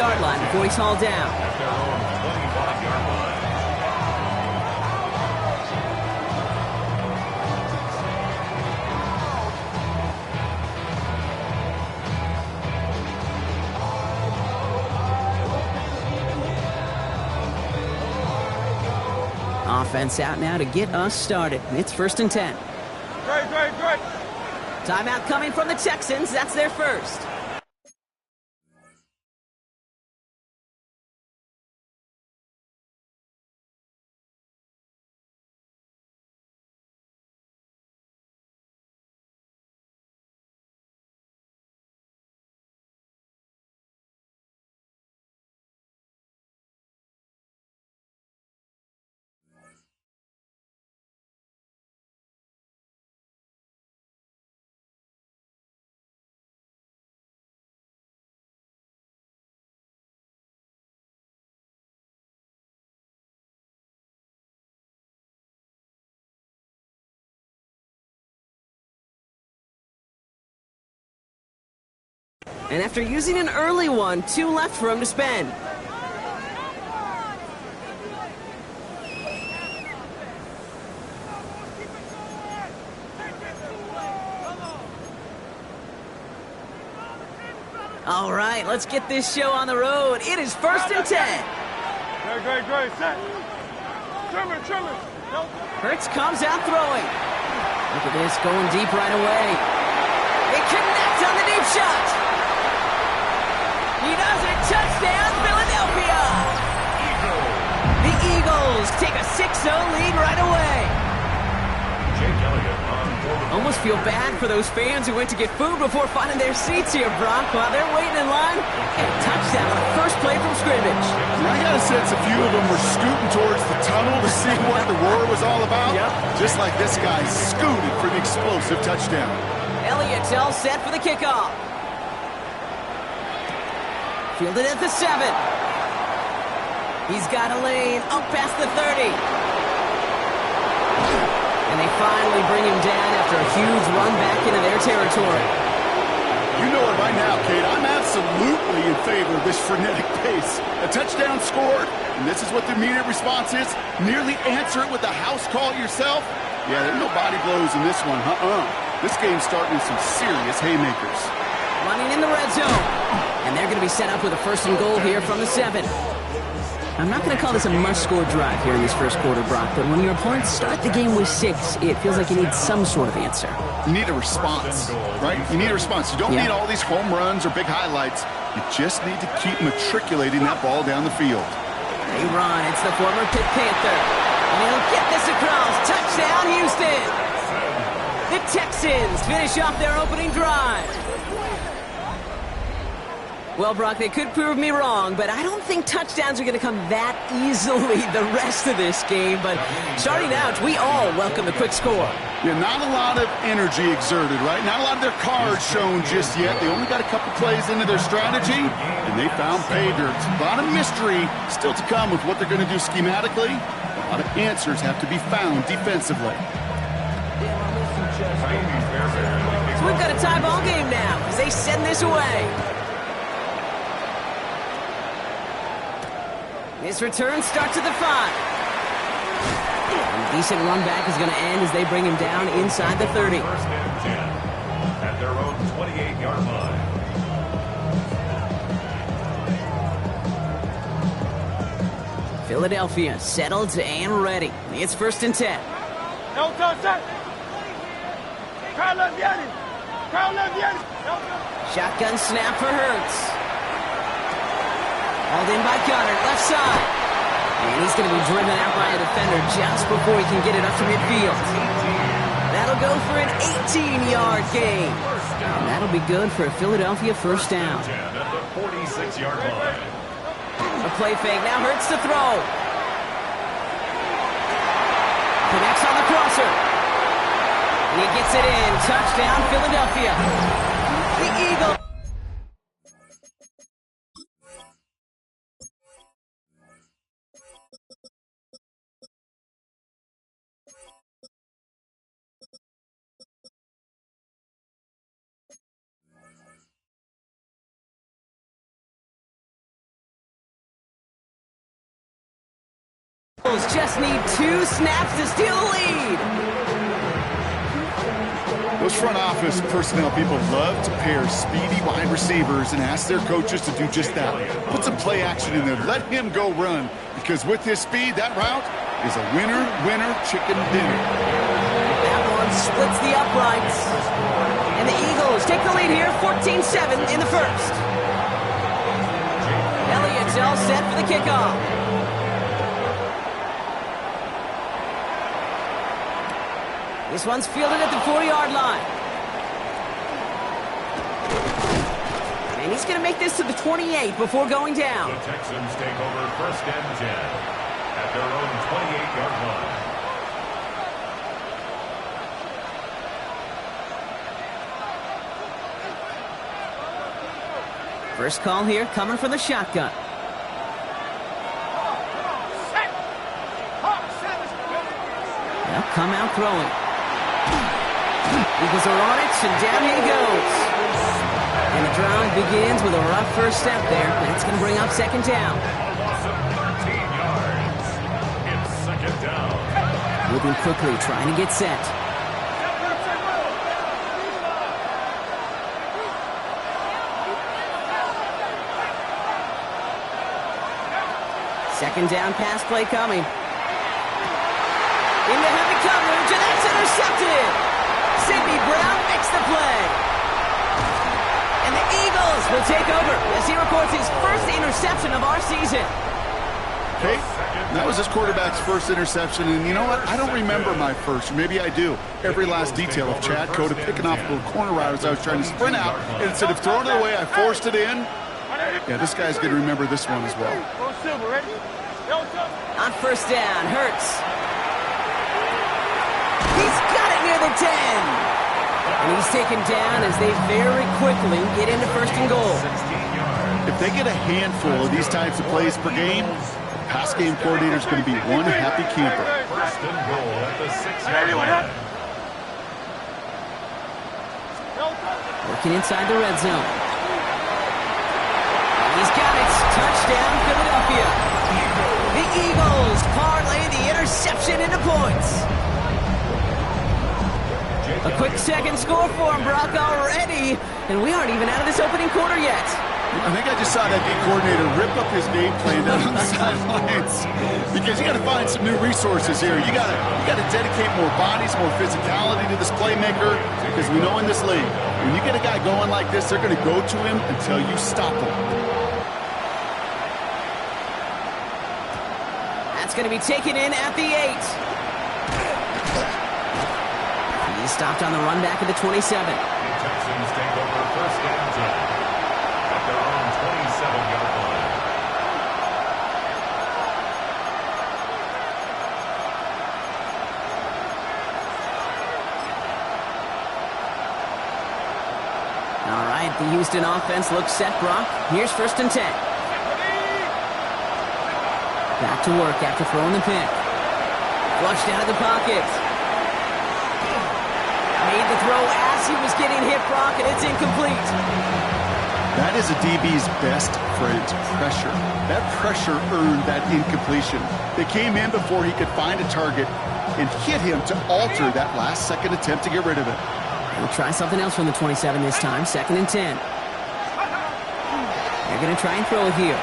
25-yard line before he's hauled down. At their own 25-yard line. Offense out now to get us started. It's 1st and 10. Great. Timeout coming from the Texans. That's their first. And after using an early one, 2 left for him to spend. All right, let's get this show on the road. It is 1st and 10. Great. Set. Trimmer. Hurts comes out throwing. Look at this, going deep right away. It connects on the deep shot. He does it. Touchdown, Philadelphia. The Eagles take a 6-0 lead right away. Jake Elliott on quarterback. Almost feel bad for those fans who went to get food before finding their seats here, Brock. While they're waiting in line, and a touchdown on the first play from scrimmage. I got a sense a few of them were scooting towards the tunnel to see what the roar was all about. Yep. Just like this guy scooted for the explosive touchdown. Elliott's all set for the kickoff. Fielded at the 7. He's got a lane up past the 30. And they finally bring him down after a huge run back into their territory. You know it by now, Kate. I'm absolutely in favor of this frenetic pace. A touchdown scored, and this is what the immediate response is. Nearly answer it with a house call yourself. Yeah, there's no body blows in this one. This game's starting with some serious haymakers. Running in the red zone. And they're going to be set up with a 1st and goal here from the 7. I'm not going to call this a must-score drive here in this first quarter, Brock, but when your opponents start the game with 6, it feels like you need some sort of answer. You need a response, right? You need a response. You don't need all these home runs or big highlights. You just need to keep matriculating that ball down the field. They run. It's the former Pitt Panther. And he'll get this across. Touchdown, Houston! The Texans finish off their opening drive. Well, Brock, they could prove me wrong, but I don't think touchdowns are going to come that easily the rest of this game. But starting out, we all welcome the quick score. Yeah, not a lot of energy exerted, right? Not a lot of their cards shown just yet. They only got a couple plays into their strategy, and they found pay dirt. A lot of mystery still to come with what they're going to do schematically. A lot of answers have to be found defensively. So we've got a tie ball game now as they send this away. This return starts at the 5. And a decent run back is going to end as they bring him down inside the 30. 1st and 10. At their own 28-yard line. Philadelphia settled and ready. It's 1st and 10. Shotgun snap for Hurts. Hauled in by Goddard, left side. And he's going to be driven out by a defender just before he can get it up to midfield. That'll go for an 18-yard gain. And that'll be good for a Philadelphia 1st down. At the 46-yard line. A play fake, now Hurts to throw. Connects on the crosser. And he gets it in. Touchdown, Philadelphia. The Eagles. just need 2 snaps to steal the lead. Those front office personnel people love to pair speedy wide receivers and ask their coaches to do just that. Put some play action in there. Let him go run, because with his speed, that route is a winner, winner, chicken dinner. That one splits the uprights. And the Eagles take the lead here, 14-7 in the first. Elliott's all set for the kickoff. This one's fielded at the 40-yard line. And he's going to make this to the 28 before going down. The Texans take over 1st and 10 at their own 28-yard line. First call here coming from the shotgun. They'll come out throwing. Eagles are on it, and down he goes. And the drive begins with a rough first step there. That's going to bring up 2nd down. A loss of 13 yards. It's 2nd down. Moving quickly, trying to get set. Second down pass play coming. Into heavy coverage, and that's intercepted. Sidney Brown makes the play. And the Eagles will take over as he records his first interception of our season. Okay, that was his quarterback's first interception, and you know what? I don't remember my first. Maybe I do. Every last detail of Chad Cota picking off a little corner route as I was trying to sprint out, and instead of throwing it away, I forced it in. Yeah, this guy's going to remember this one as well. On first down, Hurts. He's got it near the 10. And he's taken down as they very quickly get into 1st and goal. If they get a handful of these types of plays per game, the pass game coordinator is going to be one happy camper. 1st and goal at the 6-yard line. Working inside the red zone. And he's got it. Touchdown, Philadelphia. The Eagles parlay the interception into points. A quick second score for him, Brock, already. And we aren't even out of this opening quarter yet. I think I just saw that game coordinator rip up his game plan down on the sidelines, because you got to find some new resources here. You got to dedicate more bodies, more physicality to this playmaker, because we know in this league, when you get a guy going like this, they're going to go to him until you stop him. That's going to be taken in at the 8. He's stopped on the run back at the 27. The Texans take over 1st and 10 at their own 27-yard line. All right, the Houston offense looks set, Brock. Here's 1st and 10. Back to work after throwing the pick. Flushed out of the pocket. Made the throw as he was getting hit, Brock, and it's incomplete. That is a DB's best friend, pressure. That pressure earned that incompletion. They came in before he could find a target and hit him to alter that last-second attempt to get rid of it. We'll try something else from the 27 this time, 2nd and 10. They're going to try and throw it here.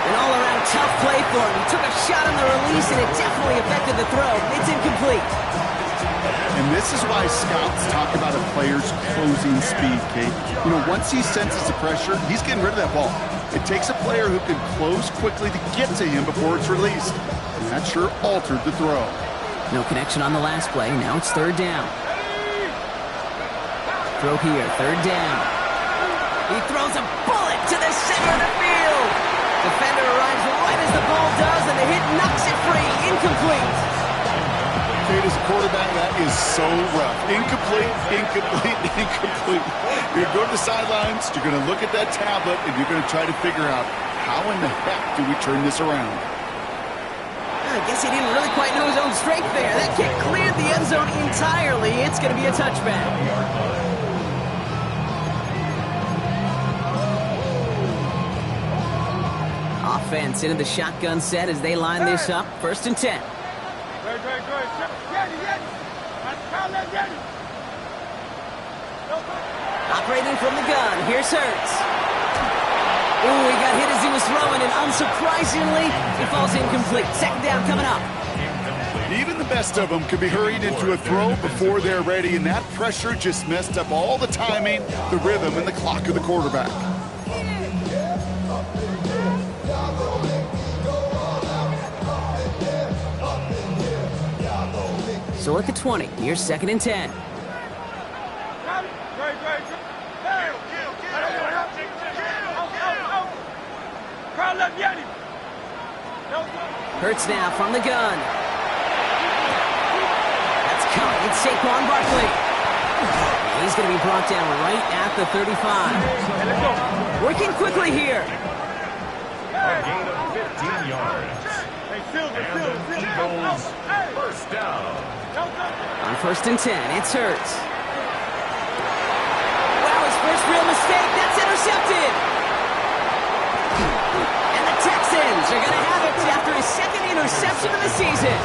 An all-around tough play for him. He took a shot on the release, and it definitely affected the throw. It's incomplete. And this is why scouts talk about a player's closing speed, Kate. You know, once he senses the pressure, he's getting rid of that ball. It takes a player who can close quickly to get to him before it's released. And that sure altered the throw. No connection on the last play. Now it's 3rd down. Throw here, 3rd down. He throws a bullet to the center of the field. Defender arrives right as the ball does, and the hit knocks it free. Incomplete. Kate, as a quarterback, that is so rough. Incomplete, incomplete, incomplete. You're going to go to the sidelines, you're going to look at that tablet, and you're going to try to figure out how in the heck do we turn this around. I guess he didn't really quite know his own strength there. That kick cleared the end zone entirely. It's going to be a touchback. defense into the shotgun set as they line this up. 1st and 10. Great. Operating from the gun, here's Hurts. Ooh, he got hit as he was throwing, and unsurprisingly, he falls incomplete. 2nd down coming up. Even the best of them could be hurried into a throw before they're ready, and that pressure just messed up all the timing, the rhythm, and the clock of the quarterback. So at the 20, here's 2nd and 10. Hurts now from the gun. That's coming. It's Saquon Barkley. He's going to be brought down right at the 35. Working quickly here. A gain of 15 yards. And the Eagles 1st down. On 1st and 10, it's Hurts. Wow, his first real mistake. That's intercepted. And the Texans are going to have it after his 2nd interception of the season.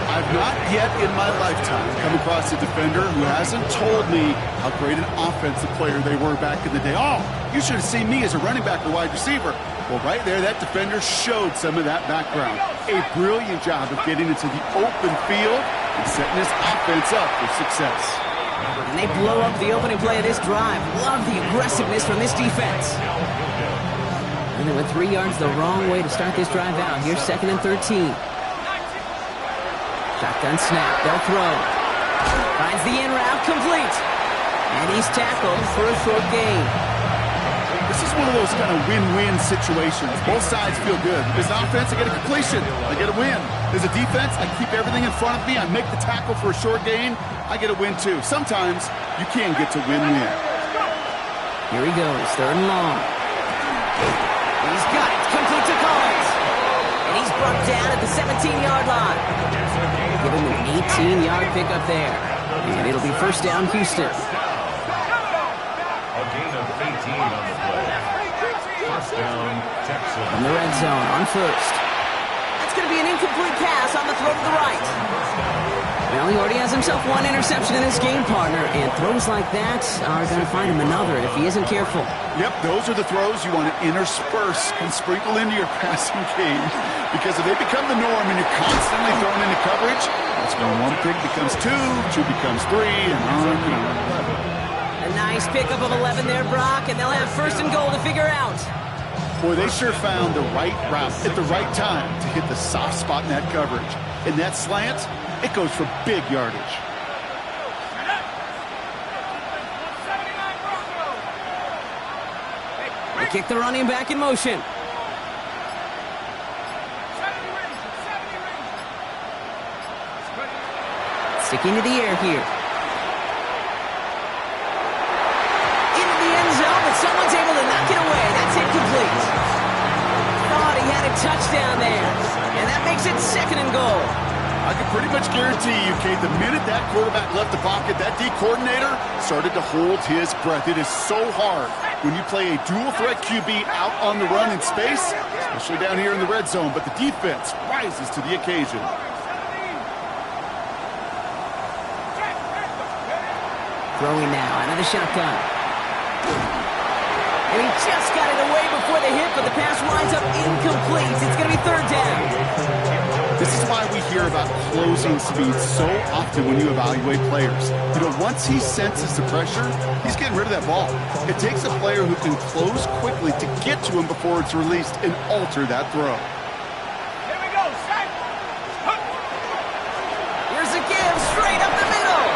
I've not yet in my lifetime come across a defender who hasn't told me how great an offensive player they were back in the day. Oh, you should have seen me as a running back or wide receiver. Well, right there, that defender showed some of that background. A brilliant job of getting into the open field and setting his offense up for success. And they blow up the opening play of this drive. Love the aggressiveness from this defense. And they went 3 yards the wrong way to start this drive out. Here's 2nd and 13. Shotgun snap. They'll throw. Finds the in route complete. And he's tackled for a short gain. This is one of those kind of win-win situations. Both sides feel good. As an offense, I get a completion. I get a win. As a defense, I keep everything in front of me. I make the tackle for a short gain. I get a win, too. Sometimes, you can get to win-win. Here he goes. 3rd and long. He's got it. Complete to Collins. And he's brought down at the 17-yard line. Give him an 18-yard pickup there. And it'll be 1st down, Houston. A gain of 18 on the play. 1st down, Texans. In the red zone on 1st. That's going to be an incomplete pass on the throw to the right. Well, he already has himself 1 interception in this game, partner, and throws like that are going to find him another if he isn't careful. Yep, those are the throws you want to intersperse and sprinkle into your passing game, because if they become the norm and you're constantly thrown into coverage, that's when 1 pick becomes 2, 2 becomes 3, and on and on. A nice pickup of 11 there, Brock, and they'll have 1st and goal to figure out. Boy, they sure found the right route at the right time to hit the soft spot in that coverage. In that slant, it goes for big yardage. They kick the running back in motion. Sticking to the air here. Into the end zone, but someone's able to knock it away. That's incomplete. Thought he had a touchdown there. And that makes it 2nd and goal. I can pretty much guarantee you, Kate, the minute that quarterback left the pocket, that D coordinator started to hold his breath. It is so hard when you play a dual-threat QB out on the run in space, especially down here in the red zone, but the defense rises to the occasion. Throwing now out of the shotgun. And he just got it away before the hit, but the pass winds up incomplete. It's going to be 3rd down. This is why we hear about closing speed so often when you evaluate players. You know, once he senses the pressure, he's getting rid of that ball. It takes a player who can close quickly to get to him before it's released and alter that throw. Here we go, set. Here's a give straight up the middle.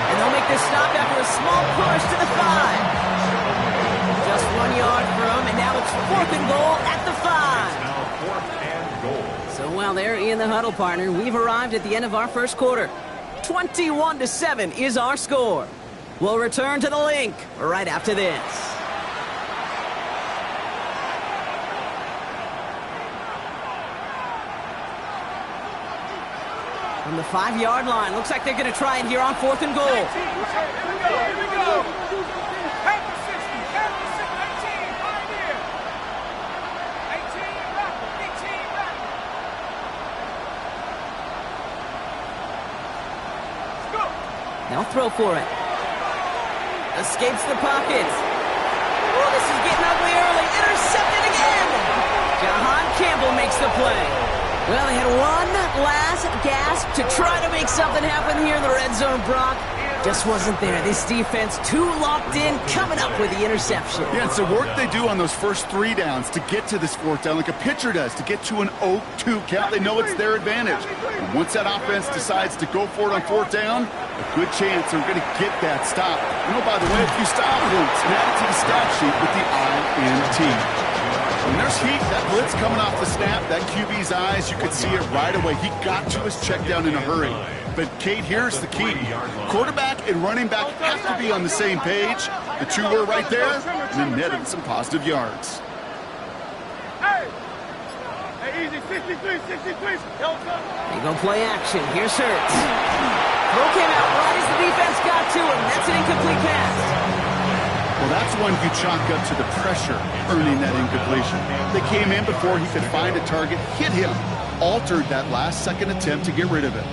And they'll make this stop after a small push to the 5. Just 1 yard for him, and now it's 4th and goal at the 5. Now 4th and goal. So while they're in the huddle, partner, we've arrived at the end of our 1st quarter. 21-7 is our score. We'll return to the link right after this. From the 5-yard line, looks like they're going to try it here on 4th and goal. Here we go. Half the 60, 18, right here. 18. They'll throw for it. Escapes the pocket. Oh, this is getting ugly early. Intercepted again. Jahan Campbell makes the play. Well, they had one last gasp to try to make something happen here in the red zone, Brock. Just wasn't there. This defense too locked in, coming up with the interception. Yeah, it's the work they do on those first 3 downs to get to this 4th down, like a pitcher does to get to an 0-2 count. They know it's their advantage. And once that offense decides to go for it on 4th down, a good chance they're going to get that stop. You know, by the way, if you stop them, add it to the stat sheet with the INT. When there's heat, that blitz coming off the snap, that QB's eyes, you could see it right away. He got to his check down in a hurry. But, Kate, here's the key. Quarterback and running back have to be on the same page. The 2 were right there, and then netted some positive yards. Hey! Hey, easy. 63, 63. They go play action. Here's Hurts. Throw came out right as the defense got to him. That's an incomplete pass. Well, that's one you chalk up to the pressure earning that incompletion. They came in before he could find a target, hit him, altered that last-second attempt to get rid of it.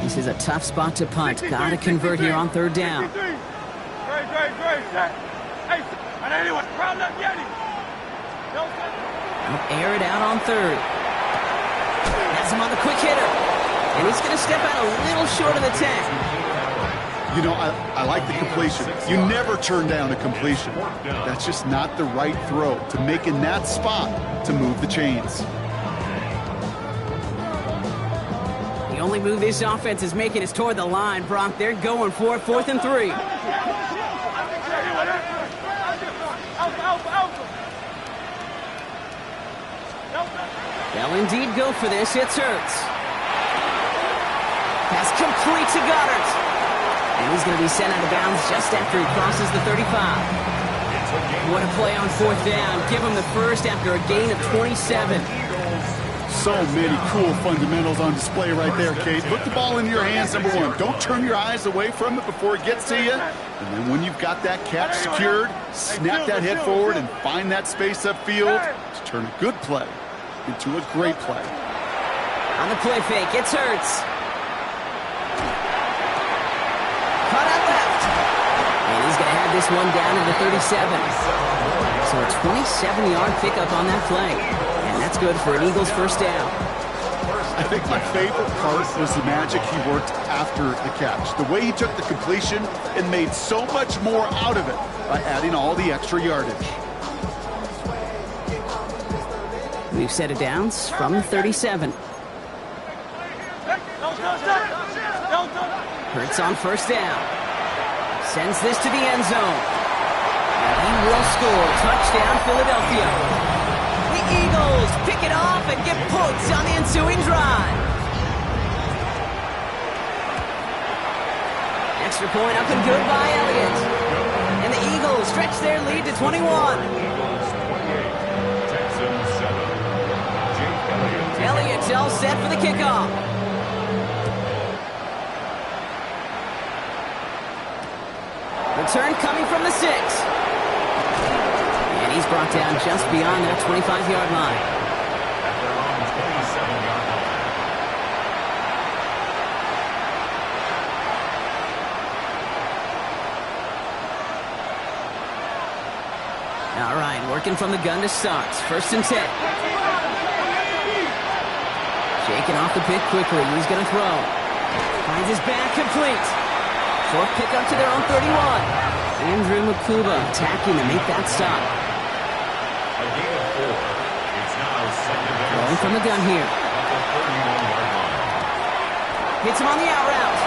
This is a tough spot to punt. Got to convert here on 3rd down. Great. Hey, and anyway, round up Yeti. They'll air it out on 3rd. Has him on the quick hitter. And he's going to step out a little short of the 10. You know, I like the completion. You never turn down a completion. That's just not the right throw to make in that spot to move the chains. The only move this offense is making is toward the line, Brock. They're going for it, 4th and 3. They'll indeed go for this. It's Hurts. Pass complete to Goddard. And he's going to be sent out of bounds just after he crosses the 35. What a play on 4th down. Give him the first after a gain of 27. So many cool fundamentals on display right there, Kate. Put the ball in your hands, number 1. Don't turn your eyes away from it before it gets to you. And then when you've got that catch secured, snap that head forward and find that space upfield to turn a good play into a great play. On the play fake, it's Hurts. Cut out left. And he's going to have this one down to the 37. So a 27-yard pickup on that play. And that's good for an Eagles first down. I think my favorite part was the magic he worked after the catch. The way he took the completion and made so much more out of it by adding all the extra yardage. We've set it downs from the 37. Hurts on first down. Sends this to the end zone. And he will score. Touchdown, Philadelphia. The Eagles pick it off and get points on the ensuing drive. Extra point up and good by Elliott. And the Eagles stretch their lead to 21. Eagles 28, Texans 7. Jake Elliott. Elliott's all set for the kickoff. Return coming from the 6. And he's brought down just beyond that 25-yard line. At their own 27-yard line. All right, working from the gun to start. 1st and 10. Shaking off the pick quickly. He's going to throw. Finds his back complete. Short pickup to their own 31. Andrew Makuba attacking to make that stop. A gain of 4. It's now 2nd and Going from the gun here. at the 31-yard line. Hits him on the out route.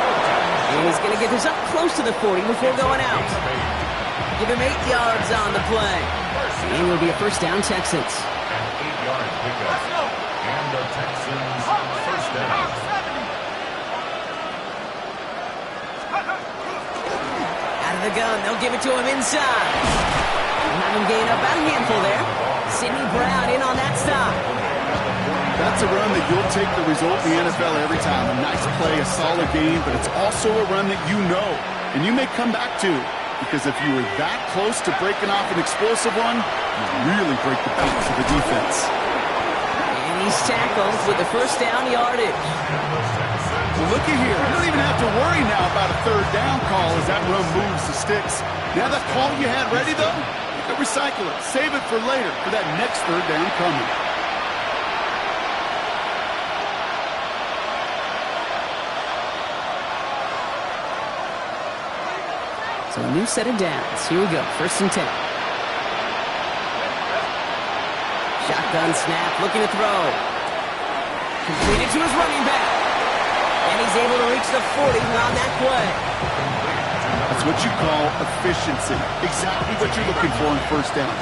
And he's going to get this up close to the 40 before going out. Give him 8 yards on the play. And it will be a first down, Texans. An 8-yard pickup. And the Texans first down. Out of the gun, they'll give it to him inside. They'll have him gain up about a handful there. Sidney Brown in on that stop. That's a run that you'll take the result in the NFL every time. A nice play, a solid game, but it's also a run that you know And you may come back too, because if you were that close to breaking off an explosive one, you really break the backs of the defense. And he's tackled with the first down yardage. Well, looky here. You don't even have to worry now about a third down call as that run moves the sticks. Now that call you had ready, though, you can recycle it. Save it for later for that next third down coming. So a new set of downs. Here we go. 1st and 10. Shotgun snap. Looking to throw. Completed to his running back. And he's able to reach the 40 on that play. That's what you call efficiency. Exactly what you're looking for in 1st down.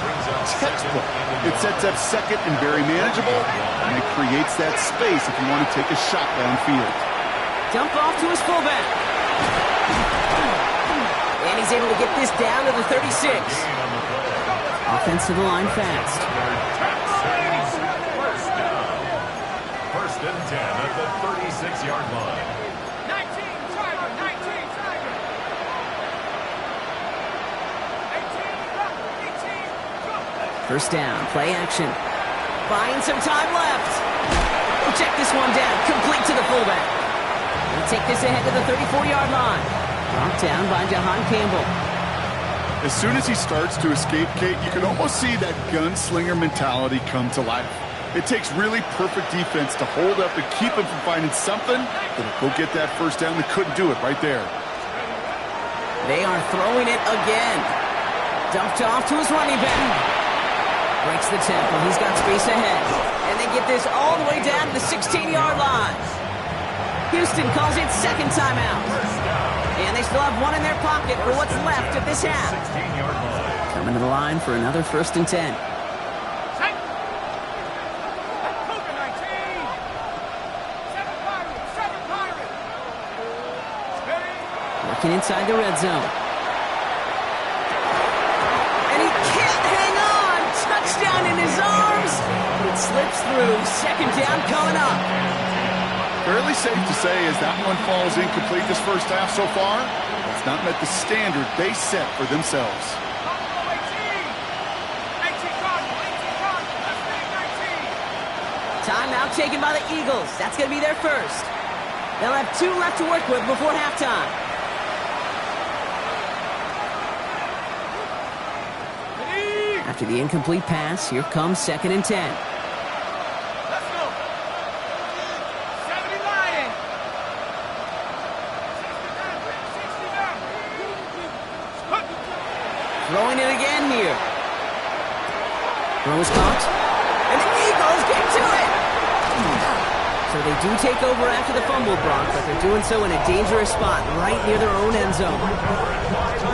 Textbook. It sets up 2nd and very manageable, and it creates that space if you want to take a shot downfield. Dump off to his fullback. And he's able to get this down to the 36. Offensive line fast. 1st and 10 at the 36-yard line. 19, Tiger, 19, Tiger. 18, 1st down, play action. Buying some time left. We'll check this one down, complete to the fullback. We'll take this ahead to the 34-yard line. Brought down by Jahan Campbell. As soon as he starts to escape, Kate, you can almost see that gunslinger mentality come to life. It takes really perfect defense to hold up and keep him from finding something that'll go get that 1st down. They couldn't do it right there. They are throwing it again. Dumped off to his running back. Breaks the tackle. He's got space ahead. And they get this all the way down to the 16-yard line. Houston calls it 2nd timeout. And they still have one in their pocket for what's left of this half. 16-yard line. Coming to the line for another 1st and 10. Working inside the red zone. And he can't hang on. Touchdown in his arms. It slips through. 2nd down coming up. Fairly safe to say as that one falls incomplete this 1st half so far, it's not met the standard they set for themselves. Timeout taken by the Eagles. That's going to be their 1st. They'll have 2 left to work with before halftime. After the incomplete pass, here comes 2nd and 10. let's go. 70 Lion. 69. Throwing it again here. Throw is caught. And the Eagles get to it. So they do take over after the fumble, Brock, but they're doing so in a dangerous spot right near their own end zone.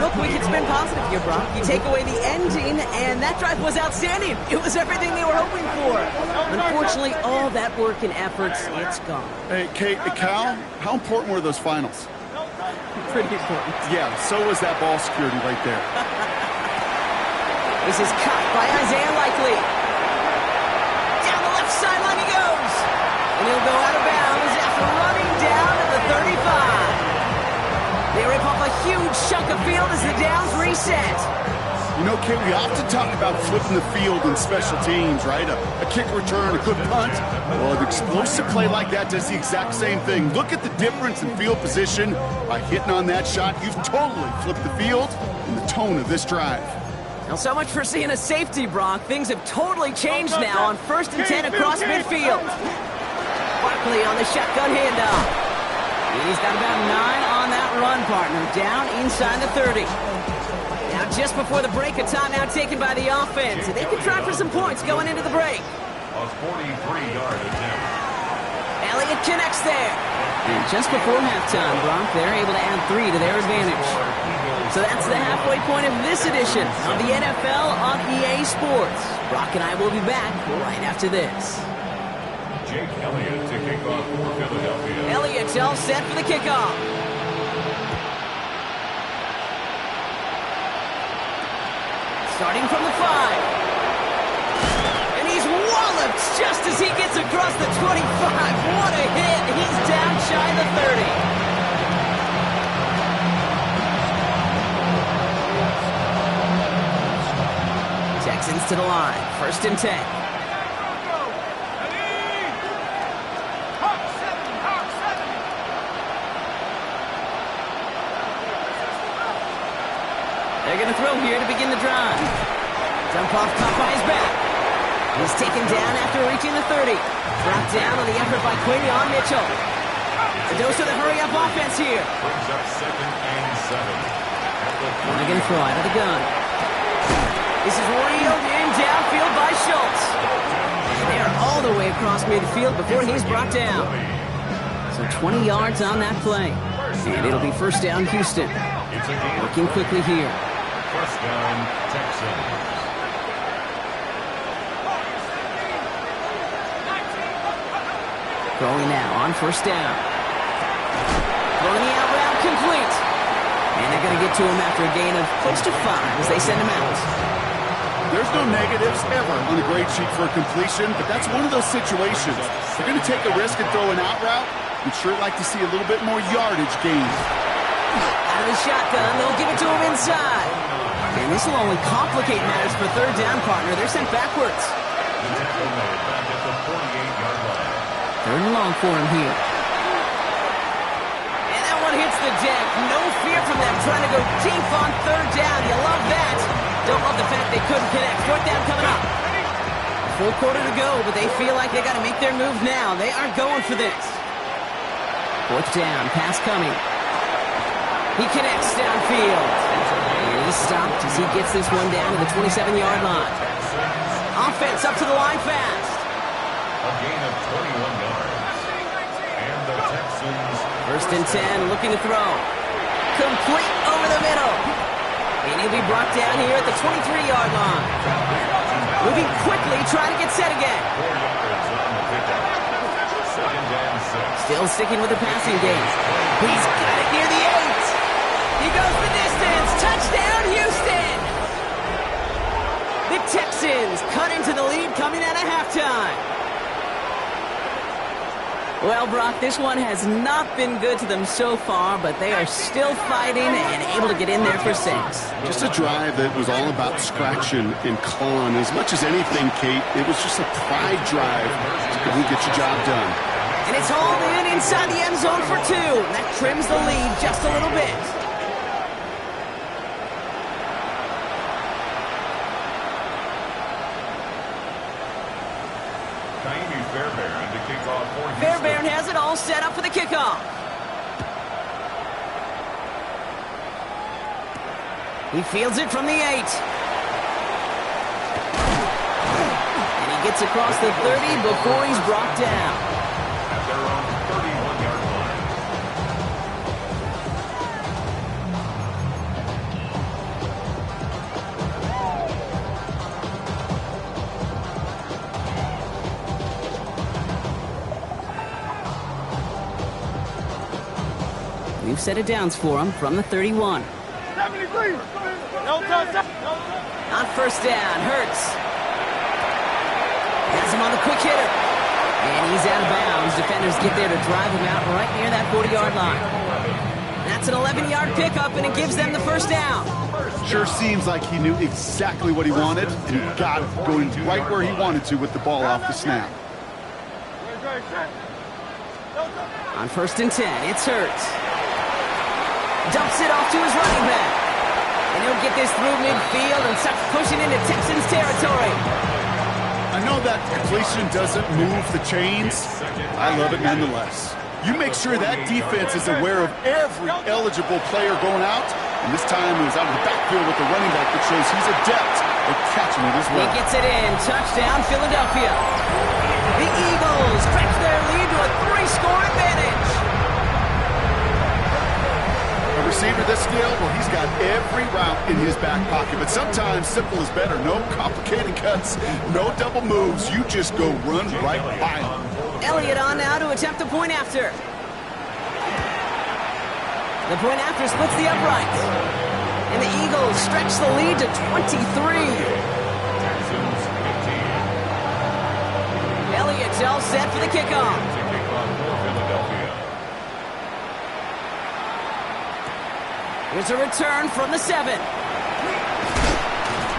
Look, we can spin positive here, Brock. You take away the ending, and that drive was outstanding. It was everything they were hoping for. Unfortunately, all that work and efforts, it's gone. Hey, Kate, Cal, how important were those finals? Pretty important. Yeah, so was that ball security right there. This is caught by Isaiah Likely. Down the left sideline he goes. And he'll go out of bounds after running down at the 35. They rip off a huge chunk of field as the downs reset. You know, Kate, we often talk about flipping the field in special teams, right? A kick return, a good punt. Well, an explosive play like that does the exact same thing. Look at the difference in field position. By hitting on that shot, you've totally flipped the field and the tone of this drive. Now, so much for seeing a safety, Brock. Things have totally changed now on 1st and 10 across midfield. Barkley on the shotgun handoff. He's got about 9 on that run, partner. Down inside the 30. Now, just before the break, a timeout taken by the offense. They can try for some points going into the break. A 43-yard attempt. Elliott connects there. And just before halftime, Brock, they're able to add 3 to their advantage. So that's the halfway point of this edition of the NFL on EA Sports. Brock and I will be back right after this. Jake Elliott to kick off for Philadelphia. Elliott's all set for the kickoff. Starting from the 5. And he's walloped just as he gets across the 25. What a hit. He's down shy of the 30. Texans to the line. 1st and 10. Ready? Hawk 7, Hawk 7. They're going to throw here to begin the drive. Dump off caught by his back. He's taken down after reaching the 30. Brought down on the effort by Quinion Mitchell. A dose of the hurry-up offense here. Brings up 2nd and 7. Not going to throw out of the gun. This is reeled in downfield by Schultz. And they are all the way across midfield before he's brought down. So 20 yards on that play. And it'll be 1st down Houston. It's a game. Working quickly here. 1st down, Texans. Throwing now on 1st down. Throwing the out route complete. And they're going to get to him after a gain of close to 5 as they send him out. There's no negatives ever on a grade sheet for a completion, but that's one of those situations. They're going to take a risk and throw an out route. We'd sure like to see a little bit more yardage gained. Out of the shotgun, they'll give it to him inside. And this will only complicate matters for 3rd down, partner. They're sent backwards. The tackle made back at the 48-yard line. 3rd and long for him here. And that one hits the deck. No fear from them trying to go deep on 3rd down. You love that. Don't love the fact they couldn't connect. 4th down coming up. Full quarter to go, but they feel like they got to make their move now. They are going for this. 4th down, pass coming. He connects downfield. And he's stopped as he gets this one down to the 27-yard line. Offense up to the line fast. A gain of 21 yards. And the Texans. 1st and 10, looking to throw. Complete over the middle. And he'll be brought down here at the 23-yard line. Moving quickly, trying to get set again. 4 yards on the pickup. 2nd and 6. Still sticking with the passing game. He's got it near the 8. He goes the distance. Touchdown, Houston! The Texans cut into the lead coming out of halftime. Well, Brock, this one has not been good to them so far, but they are still fighting and able to get in there for 6. Just a drive that was all about scratching and clawing. As much as anything, Kate, it was just a pride drive to go get your job done. And it's hauled in inside the end zone for 2. That trims the lead just a little bit. Kaimi Fairbairn to kick off for Houston. Fairbairn has it all set up for the kickoff. He fields it from the 8. And he gets across the 30 before he's brought down. At their own 31-yard line. We've set it downs for him from the 31. 73. No touchdown. On 1st down, Hurts. Has him on the quick hitter. And he's out of bounds. Defenders get there to drive him out right near that 40-yard line. That's an 11-yard pickup, and it gives them the 1st down. Sure seems like he knew exactly what he wanted, and he got it going right where he wanted to with the ball off the snap. On 1st and 10, it's Hurts. Dumps it off to his running back. And he'll get this through midfield and starts pushing into Texans territory. I know that completion doesn't move the chains. I love it nonetheless. You make sure that defense is aware of every eligible player going out. And this time he was out of the backfield with the running back that shows he's adept at catching it as well. He gets it in. Touchdown, Philadelphia. The Eagles stretch their lead to a 3-score advantage. A receiver this skilled, well, he's got every route in his back pocket. But sometimes simple is better. No complicated cuts, no double moves. You just go run right by him. Elliott on now to attempt the point after. The point after splits the uprights. And the Eagles stretch the lead to 23. Texans 15. Elliott's all set for the kickoff. To kick off for Philadelphia. Here's a return from the 7.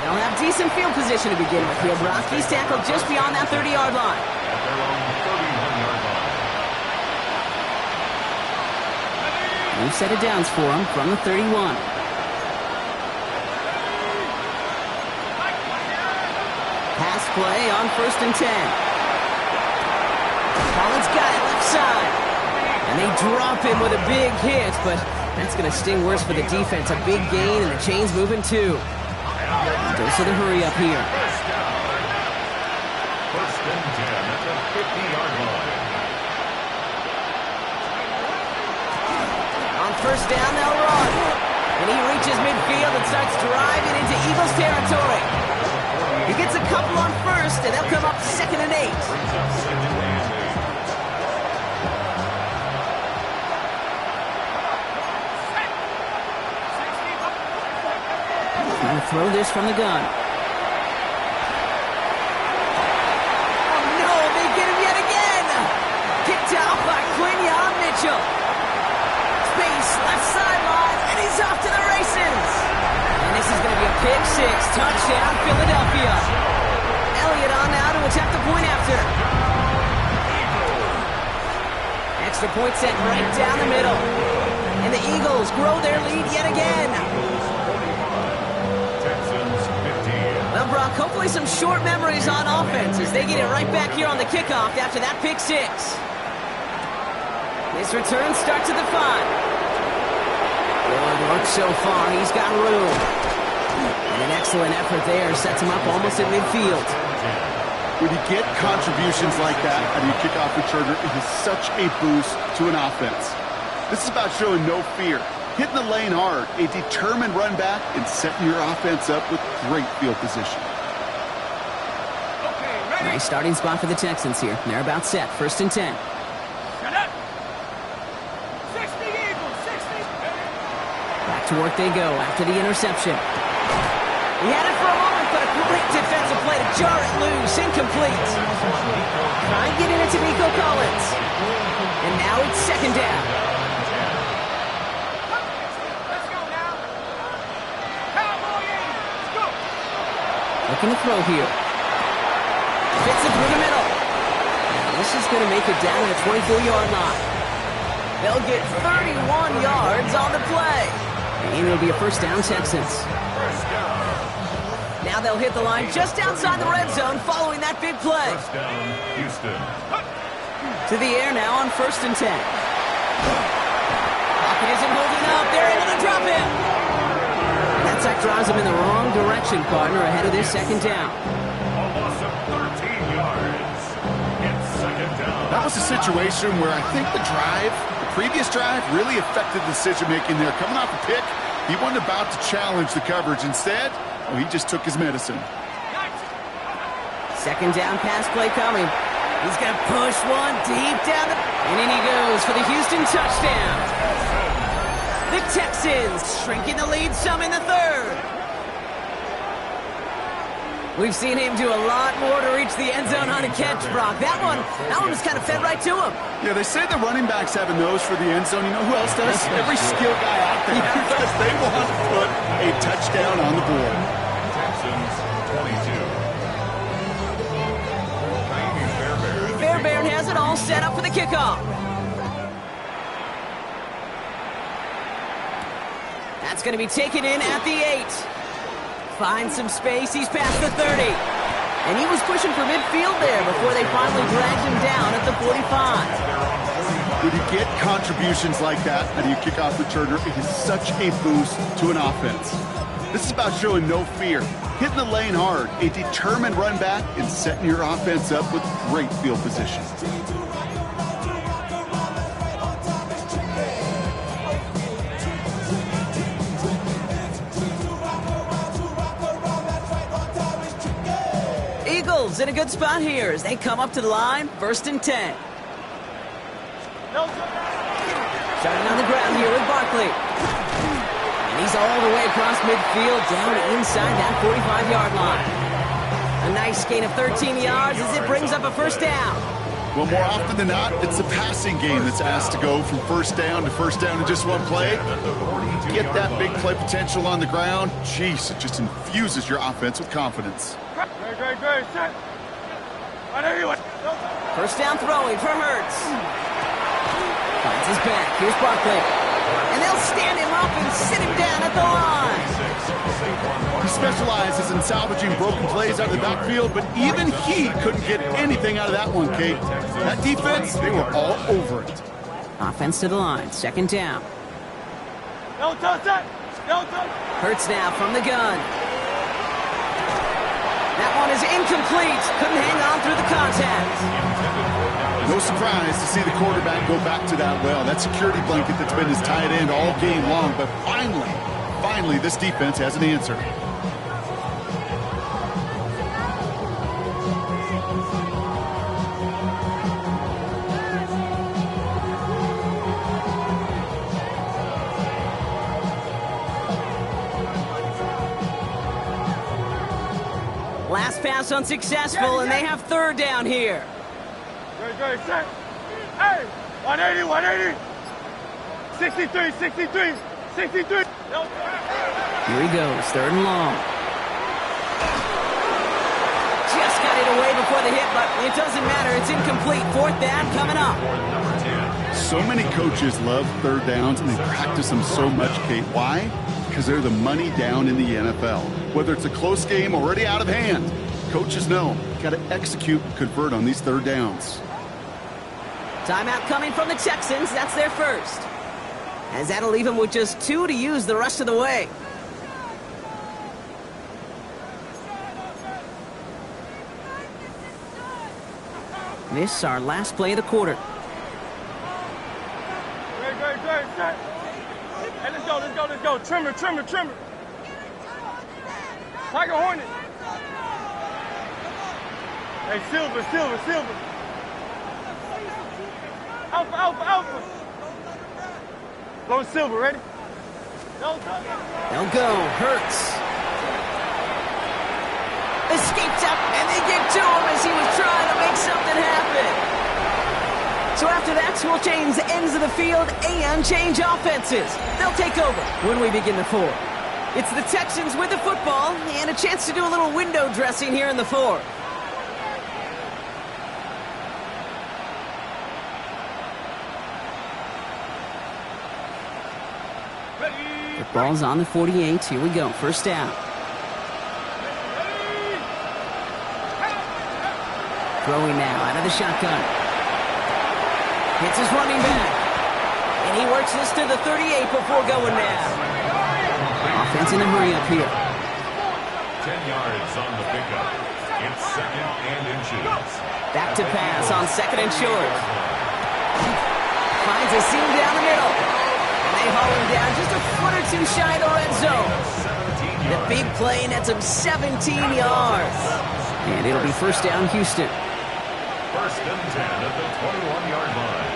They'll They'll have decent field position to begin with here, Brock. He's tackled just beyond that 30-yard line. At their own 31-yard line. New set of downs for him from the 31. Pass play on 1st and 10. Collins got it left side. And they drop him with a big hit, but that's going to sting worse for the defense. A big gain, and the chain's moving too. Dose of the hurry up here. First and 10 at the 50-yard line. On 1st down, they'll run. And he reaches midfield and starts driving into Eagles territory. He gets a couple on 1st, and they'll come up 2nd and 8. Brings up 2nd and 8. He'll throw this from the gun. Oh no, they get him yet again! Kicked out by Quinyon Mitchell. Space, left sideline, and he's off to the races! And this is going to be a pick 6, touchdown Philadelphia. Elliott on now to attempt the point after. Extra point set right down the middle. And the Eagles grow their lead yet again. Well, Brock, hopefully some short memories on offense as they get it right back here on the kickoff after that pick 6. His return starts at the 5. Good work so far. He's got room. And an excellent effort there sets him up almost at midfield. When you get contributions like that out of your kickoff returner, it is such a boost to an offense. This is about showing no fear, hitting the lane hard, a determined run back, and setting your offense up with great field position. Nice starting spot for the Texans here. They're about set. 1st and 10. Back to work they go after the interception. He had it for a moment, but a great defensive play to jar it loose. Incomplete. Try and get in it to Nico Collins. And now it's 2nd down. Looking to throw here. Fits it through the middle. This is going to make it down at the 24-yard line. They'll get 31 yards on the play. And it'll be a 1st down, Texans. Now they'll hit the line just outside the red zone following that big play. 1st down, Houston. To the air now on 1st and 10. Pocket isn't holding up. They're able to drop him. That sack drives him in the wrong direction, partner, ahead of this 2nd down. A loss of 13 yards. It's 2nd down. That was a situation where I think the previous drive, really affected the decision-making there. Coming off a pick, he wasn't about to challenge the coverage. Instead, he just took his medicine. 2nd down pass play coming. He's going to push one deep down the... And in he goes for the Houston touchdown. The Texans shrinking the lead some in the 3rd. We've seen him do a lot more to reach the end zone on a catch, Brock. That one was kind of fed right to him. Yeah, they say the running backs have a nose for the end zone. You know who else does? Every skill guy out there. Because they want to put a touchdown on the board. Texans 22. Fairbairn has it all set up for the kickoff. That's going to be taken in at the 8. Finds some space. He's past the 30. And he was pushing for midfield there before they finally dragged him down at the 45. When you get contributions like that out of your kickoff returner, it is such a boost to an offense. This is about showing no fear, hitting the lane hard, a determined run back, and setting your offense up with great field position. Eagles in a good spot here as they come up to the line, 1st and 10. Starting on the ground here with Barkley. And he's all the way across midfield, down inside that 45-yard line. A nice gain of 13 yards as it brings up a 1st down. Well, more often than not, it's the passing game that's asked to go from first down in just one play. Get that big play potential on the ground. Jeez, it just infuses your offense with confidence. Great. Set. First down throwing for Hurts. Finds his back. Here's Barkley. And they'll stand him up and sit him down at the line. He specializes in salvaging broken plays out of the backfield, but even he couldn't get anything out of that one, Kate. That defense, they were all over it. Offense to the line. Second down. Hurts now from the gun. That one is incomplete. Couldn't hang on through the contact. No surprise to see the quarterback go back to that well. That security blanket that's been his tight end all game long. But finally, this defense has an answer. Last pass unsuccessful, and they have third down here. Great. Set. Hey, 180. 63. Here he goes, third and long. Just got it away before the hit, but it doesn't matter. It's incomplete. Fourth down coming up. So many coaches love third downs, and they practice them so much, Kate. Why? Because they're the money down in the NFL. Whether it's a close game already out of hand, coaches know you got to execute and convert on these third downs. Timeout coming from the Texans. That's their first. As that'll leave them with just 2 to use the rest of the way. This our last play of the quarter. Great. Set. Hey, let's go. Trimmer. Tiger Hornet. Hey, Silver. Alpha. Low Silver, ready? They'll go. Hurts. Escaped up, and they get to him as he was trying to make something happen. So after that, we'll change the ends of the field and change offenses. They'll take over when we begin the fourth. It's the Texans with the football and a chance to do a little window dressing here in the fourth. The ball's on the 48. Here we go. First down. Throwing now out of the shotgun. Hits his running back. And he works this to the 38 before going now. Offense in a hurry up here. 10 yards on the pickup. It's second and inches. Back to pass on second and short. Finds a seam down the middle. And they haul him down just a foot or two shy of the red zone. The big play nets him 17 yards. And it'll be first down Houston. First and 10 at the 21-yard line.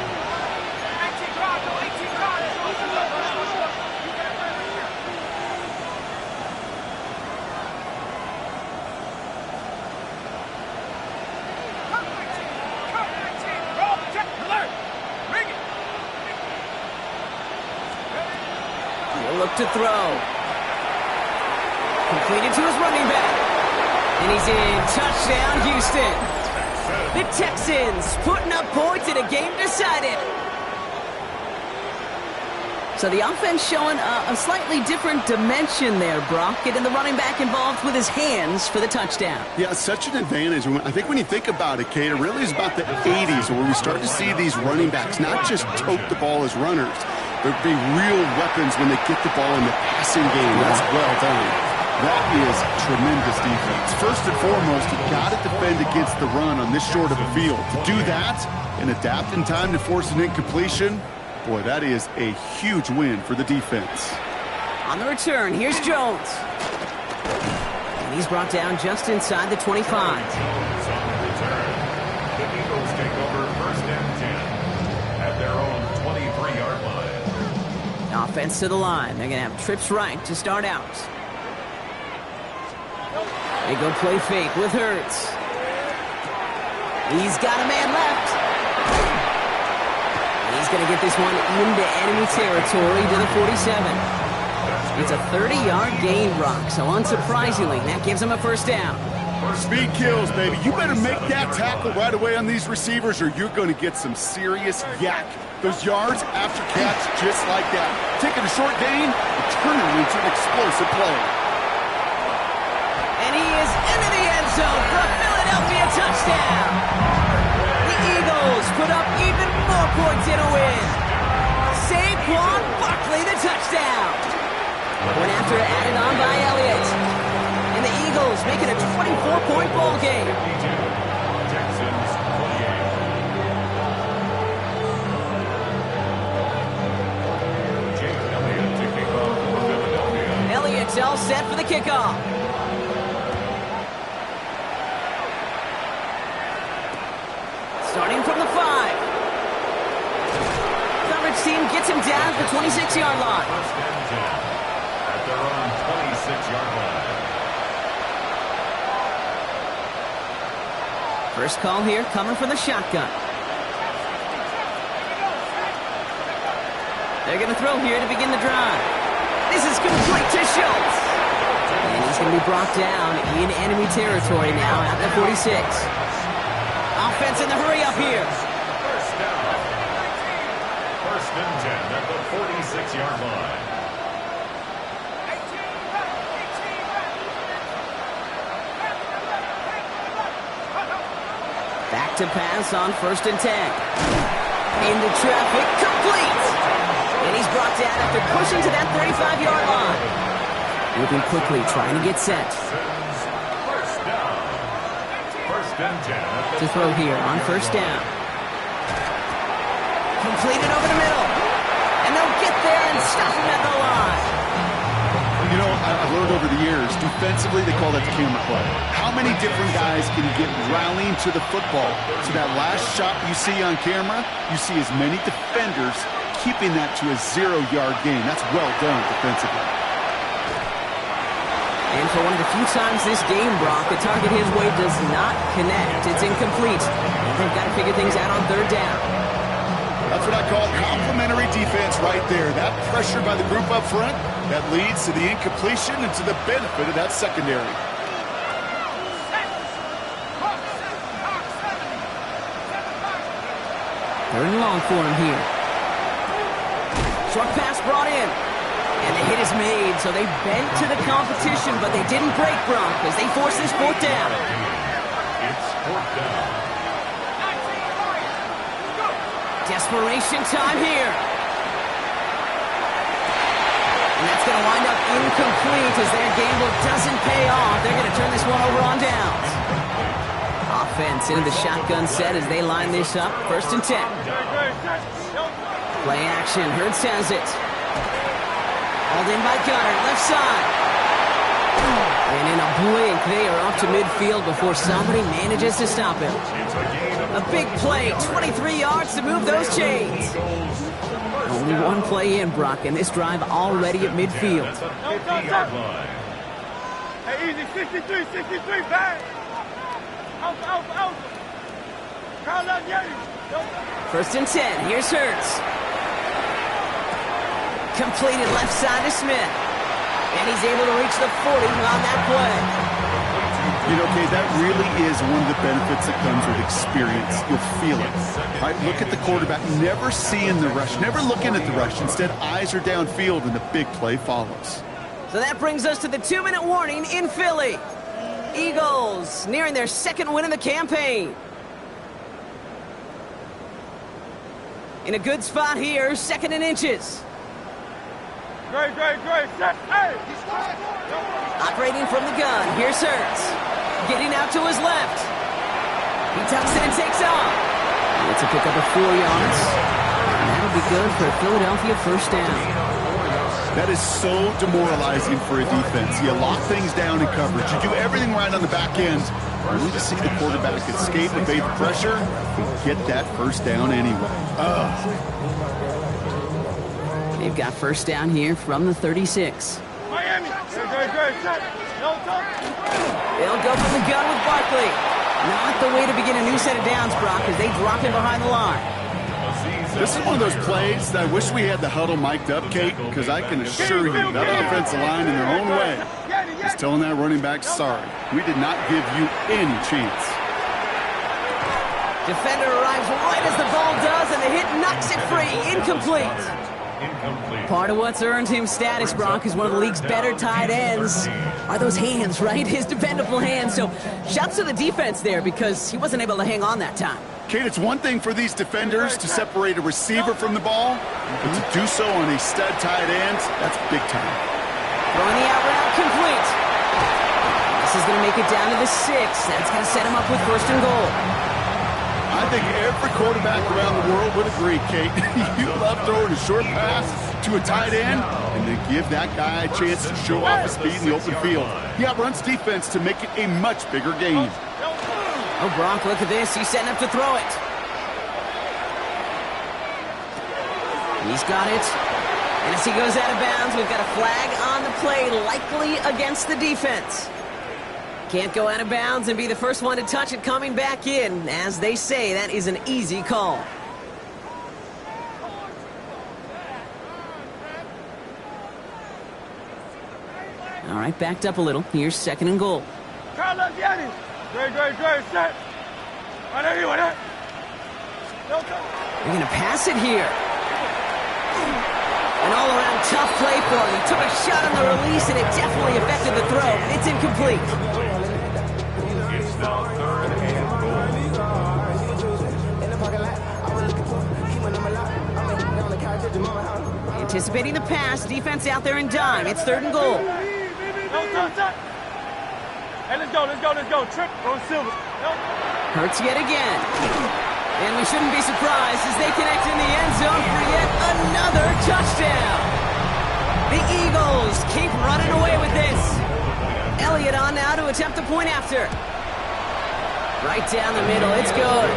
He'll look to throw. Completed to his running back. And he's in. Touchdown, Houston. The Texans putting up points in a game decided. So the offense showing a slightly different dimension there, Brock. Getting the running back involved with his hands for the touchdown. Yeah, such an advantage. I think when you think about it, Kate, it really is about the 80s where we start to see these running backs not just tote the ball as runners. They're being real weapons when they get the ball in the passing game. That's well done. That is tremendous defense. First and foremost, you got to defend against the run on this short of a field. To do that and adapt in time to force an incompletion, boy, that is a huge win for the defense. On the return, here's Jones. And he's brought down just inside the 25. On the return, the Eagles take over first and 10 at their own 23-yard line. Offense to the line. They're going to have trips right to start out. They go play fake with Hurts. He's got a man left. He's going to get this one into enemy territory to the 47. It's a 30-yard gain, Brock, so unsurprisingly, that gives him a first down. Speed kills, baby. You better make that tackle right away on these receivers or you're going to get some serious yak. Those yards after catch just like that. Taking a short gain and turning it into an explosive play. And he is into the end zone for a Philadelphia touchdown. The Eagles put up even more points in a win. Saquon Barkley, the touchdown. Point after added on by Elliott. And the Eagles make it a 24-point ball game. Texans 28. Jake Elliott to kick off for Philadelphia. Elliott's all set for the kickoff. Starting from the 5. Coverage team gets him down at the 26-yard line. First and 10 at their own 26-yard line. First call here coming from the shotgun. They're going to throw here to begin the drive. This is complete to Schultz. And he's going to be brought down in enemy territory now at the 46. Offense in the hurry up here. First down. First and 10 at the 46-yard line. Back to pass on first and 10. Into traffic, complete. And he's brought down after pushing to that 35-yard line. Moving quickly, trying to get set. First down. First and 10 at the To throw here on first down. Completed over the middle. And they'll get there and stop him at the line. You know, I've learned over the years, defensively, they call that the camera play. How many different guys can get rallying to the football? So that last shot you see on camera, you see as many defenders keeping that to a 0-yard gain. That's well done defensively. And for one of the few times this game, Brock, the target his way does not connect. It's incomplete. And they've got to figure things out on third down. That's what I call complimentary defense right there. That pressure by the group up front, that leads to the incompletion and to the benefit of that secondary. Third and long for him here. Short pass brought in. And the hit is made, so they bent to the competition, but they didn't break, Brock, as they force this fourth down. It's fourth down. Desperation time here. And that's going to wind up incomplete as their gamble doesn't pay off. They're going to turn this one over on downs. Offense into the shotgun set as they line this up. First and 10. Play action. Hurts has it. Hauled in by Gunner, left side. And in a blink, they are up to midfield before somebody manages to stop him. A big play, 23 yards to move those chains. Only one play in, Brock, and this drive already at midfield. That's a 50-yard line. Hey, easy, 63, back. Out. Count out, yeah. First and 10, here's Hurts. Completed left side to Smith. And he's able to reach the 40 on that play. You know, Kate, that really is one of the benefits that comes with experience. You'll feel it. Right? Look at the quarterback, never seeing the rush, never looking at the rush. Instead, eyes are downfield, and the big play follows. So that brings us to the 2-minute warning in Philly. Eagles nearing their second win of the campaign. In a good spot here, second and inches. Great. Hey! Operating from the gun, here's Hurts. Getting out to his left. He tucks it and takes off. It's a pickup of 4 yards. And that'll be good for a Philadelphia first down. That is so demoralizing for a defense. You lock things down in coverage. You do everything right on the back end. You need to see the quarterback escape, evade the pressure, and get that first down anyway. They've got first down here from the 36. Miami! Great. They'll go from the gun with Barkley. Not the way to begin a new set of downs, Brock, as they drop in behind the line. This is one of those plays that I wish we had the huddle mic'd up, Kate, because I can assure you that offensive line in their own way is telling that running back, sorry, we did not give you any chance. Defender arrives right as the ball does, and the hit knocks it free. Incomplete. Part of what's earned him status, Brock, is one of the league's better tight ends. Are those hands, right? His dependable hands. So shouts to the defense there because he wasn't able to hang on that time. Kate, it's one thing for these defenders to separate a receiver from the ball, but to do so on a stud tight end, that's big time. Throwing the out route complete. This is going to make it down to the 6. That's going to set him up with first and goal. I think every quarterback around the world would agree, Kate. You love throwing a short pass to a tight end and then give that guy a chance to show off his speed in the open field. He outruns defense to make it a much bigger game. Oh, Brock, look at this. He's setting up to throw it. He's got it. And as he goes out of bounds, we've got a flag on the play, likely against the defense. Can't go out of bounds and be the first one to touch it coming back in. As they say, that is an easy call. All right, backed up a little. Here's second and goal. Carlos Yanni. Great, set. They're going to pass it here. An all-around tough play for him. He took a shot on the release, and it definitely affected the throw. It's incomplete. It's now third and goal. Anticipating the pass, defense out there in dime. It's third and goal. Hey, let's go. Trip on Silver. Hurts yet again. And we shouldn't be surprised as they connect in the end zone for yet another touchdown. The Eagles keep running away with this. Elliott on now to attempt the point after. Right down the middle, it's good.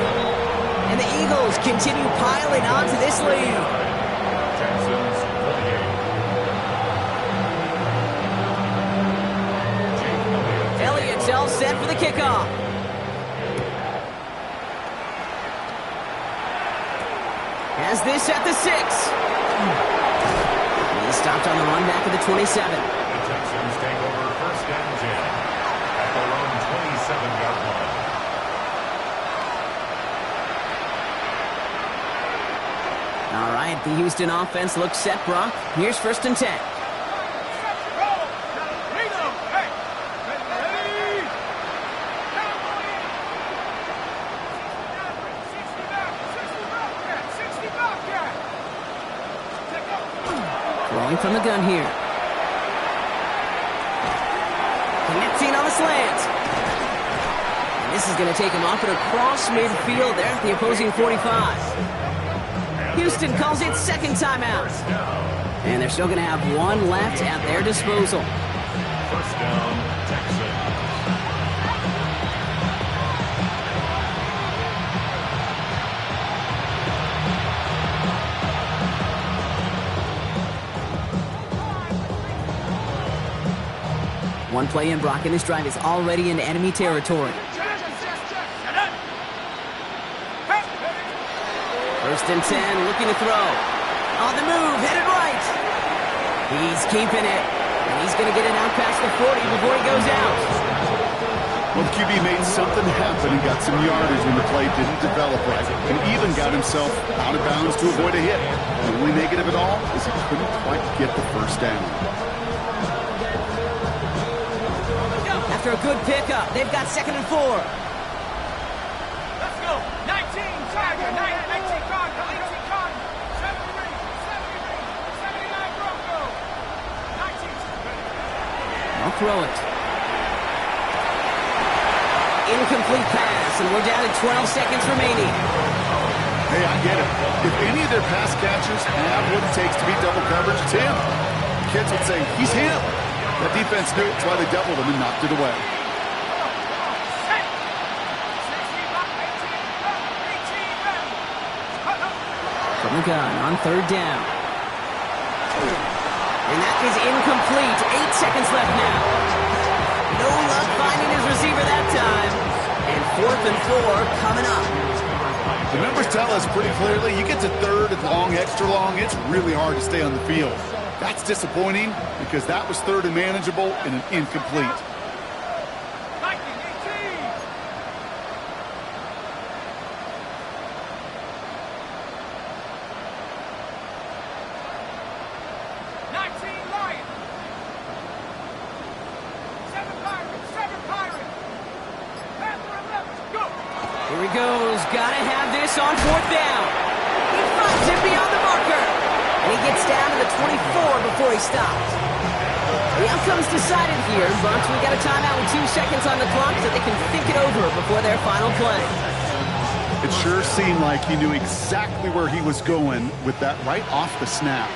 And the Eagles continue piling onto this lead. Elliott's all set for the kickoff. Has this at the 6. He's stopped on the run back at the 27. The Texans take over first and 10 at their own 27-yard line. All right, the Houston offense looks set, Brock. Here's first and 10. Throwing from the gun here. Connecting on the slant. And this is going to take him off and across midfield there at the opposing 45. Houston calls it second timeout. And they're still going to have one left at their disposal. First down, Texans. One play in, Brock, and this drive is already into enemy territory. First and 10, looking to throw. On the move, headed right. He's keeping it. And he's going to get it out past the 40 before he goes out. Well, the QB made something happen and got some yardage when the play didn't develop right, and even got himself out of bounds to avoid a hit. The only negative at all is he couldn't quite get the first down. After a good pickup, they've got second and 4. Let's go. 19 Tiger, 19 Cardinal, 18 Cardinal, 73, 79 Bronco, 19. I'll throw it. Incomplete pass, and we're down to 12 seconds remaining. Hey, I get it. If any of their pass catchers have what it takes to beat double coverage, it's him. The kids would say, he's him. That defense knew it. That's why they doubled him and knocked it away. From the gun on third down. And that is incomplete. 8 seconds left now. No luck finding his receiver that time. And 4th and 4 coming up. The numbers tell us pretty clearly, you get to third and long, extra long, it's really hard to stay on the field. That's disappointing because that was third and manageable and an incomplete. Here he goes. Gotta have this on 4th down. He finds him beyond the marker. And he gets down to the 24 before he stops. The outcome's decided here, but we got a timeout with 2 seconds on the clock so they can think it over before their final play. It sure seemed like he knew exactly where he was going with that right off the snap.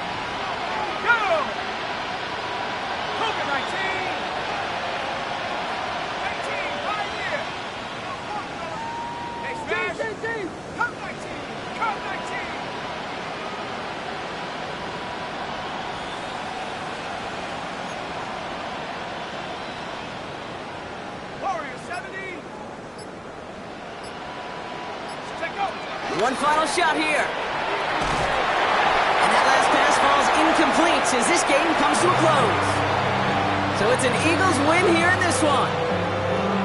One final shot here. And that last pass falls incomplete as this game comes to a close. So it's an Eagles win here in this one.